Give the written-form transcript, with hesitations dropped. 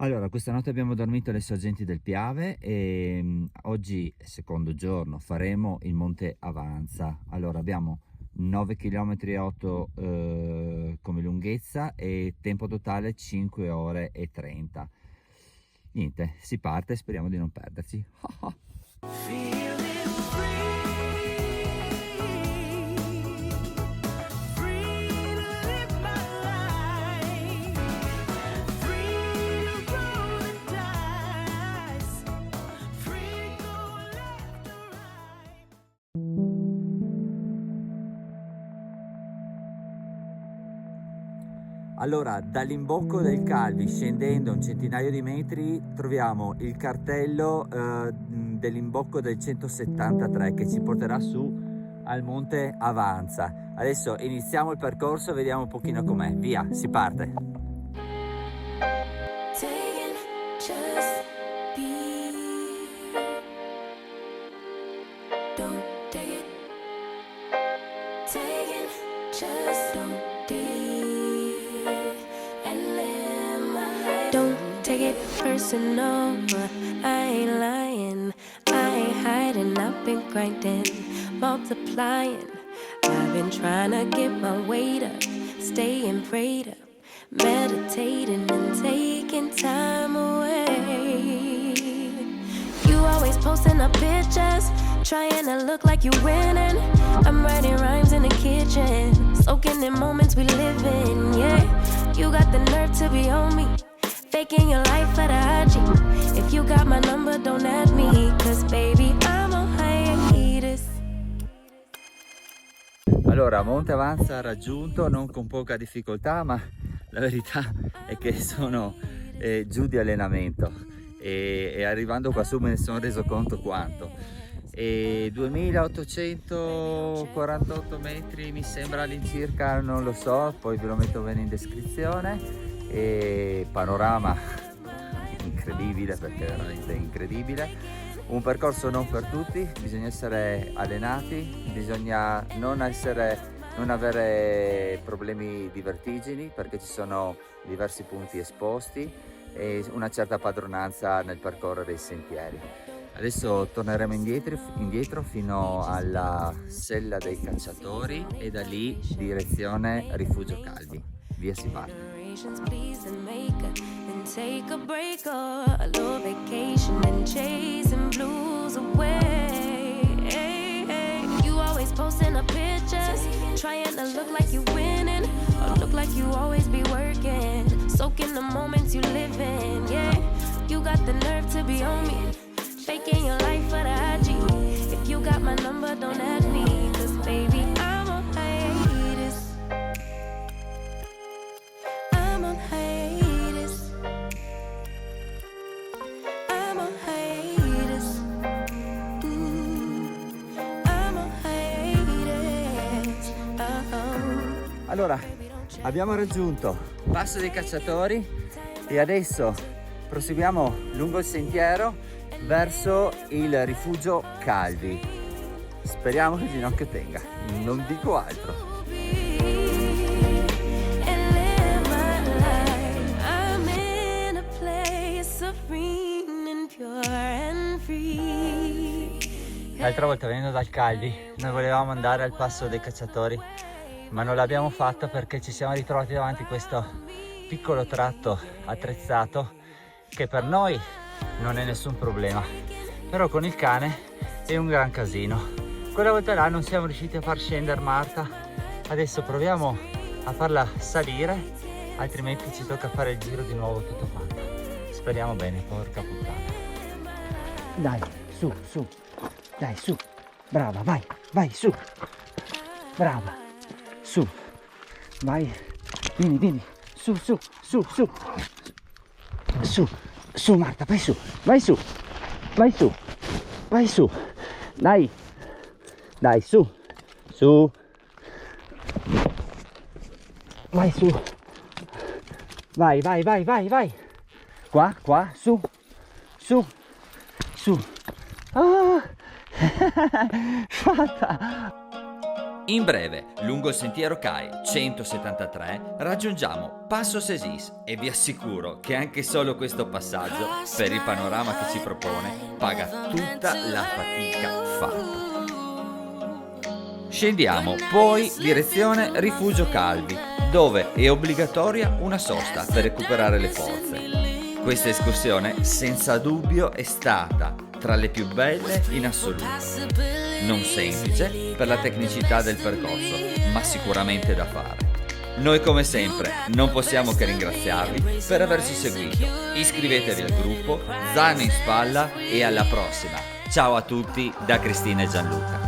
Allora, questa notte abbiamo dormito alle sorgenti del Piave e oggi, secondo giorno, faremo il Monte Avanza. Allora, abbiamo 9 km e 8 come lunghezza e tempo totale 5 ore e 30. Niente, si parte, speriamo di non perderci. Allora, dall'imbocco del Calvi, scendendo un centinaio di metri, troviamo il cartello dell'imbocco del 173 che ci porterà su al Monte Avanza. Adesso iniziamo il percorso, vediamo un pochino com'è. Via, si parte! Take it personal, I ain't lying, I ain't hiding, I've been grinding, multiplying. I've been trying to get my weight up, staying prayed up, meditating and taking time away. You always posting up pictures, trying to look like you winning. I'm writing rhymes in the kitchen, soaking in moments we live in, yeah. You got the nerve to be on me, faking your life for the IG. If you got my number, don't add me, cause baby, I'm on hiatus. Allora, Monte Avanza raggiunto, non con poca difficoltà, ma la verità è che sono giù di allenamento e arrivando qua su me ne sono reso conto quanto. 2848 metri mi sembra all'incirca, non lo so, poi ve lo metto bene in descrizione. E panorama incredibile, perché è veramente incredibile. Un percorso non per tutti, bisogna essere allenati, bisogna non avere problemi di vertigini, perché ci sono diversi punti esposti e una certa padronanza nel percorrere i sentieri. Adesso torneremo indietro fino alla Sella dei Cacciatori e da lì direzione Rifugio Calvi. Via, si parte. Please and make and take a break or a little vacation and chasing blues away. Hey, hey. You always posting up pictures, trying to look like you winning or look like you always be working, soaking the moments you live in. Yeah, you got the nerve to be on me, faking your life for the IG. If you got my number, don't add me, cause baby, I'm on hiatus. Allora, abbiamo raggiunto Passo dei Cacciatori e adesso proseguiamo lungo il sentiero verso il Rifugio Calvi. Speriamo che il ginocchio tenga, non dico altro. L'altra volta venendo dal Calvi noi volevamo andare al Passo dei Cacciatori, ma non l'abbiamo fatto perché ci siamo ritrovati davanti questo piccolo tratto attrezzato che per noi non è nessun problema, però con il cane è un gran casino. Quella volta là non siamo riusciti a far scendere Marta, adesso proviamo a farla salire, altrimenti ci tocca fare il giro di nuovo tutto quanto. Speriamo bene, porca puttana. Dai, su, su, dai, su, brava, vai, vai, su, brava. Su, vai, vieni, su, su, su, su, su, su Marta, vai su, vai su, vai su, vai su, dai, dai, su, su, vai su, vai, vai, vai, vai, vai, qua, su, su, su, ah, fatta. In breve, lungo il sentiero CAI 173 raggiungiamo Passo Cesis e vi assicuro che anche solo questo passaggio, per il panorama che ci propone, paga tutta la fatica fatta. Scendiamo poi direzione Rifugio Calvi, dove è obbligatoria una sosta per recuperare le forze. Questa escursione senza dubbio è stata tra le più belle in assoluto. Non semplice per la tecnicità del percorso, ma sicuramente da fare. Noi come sempre non possiamo che ringraziarvi per averci seguito. Iscrivetevi al gruppo, zaino in spalla e alla prossima. Ciao a tutti da Cristina e Gianluca.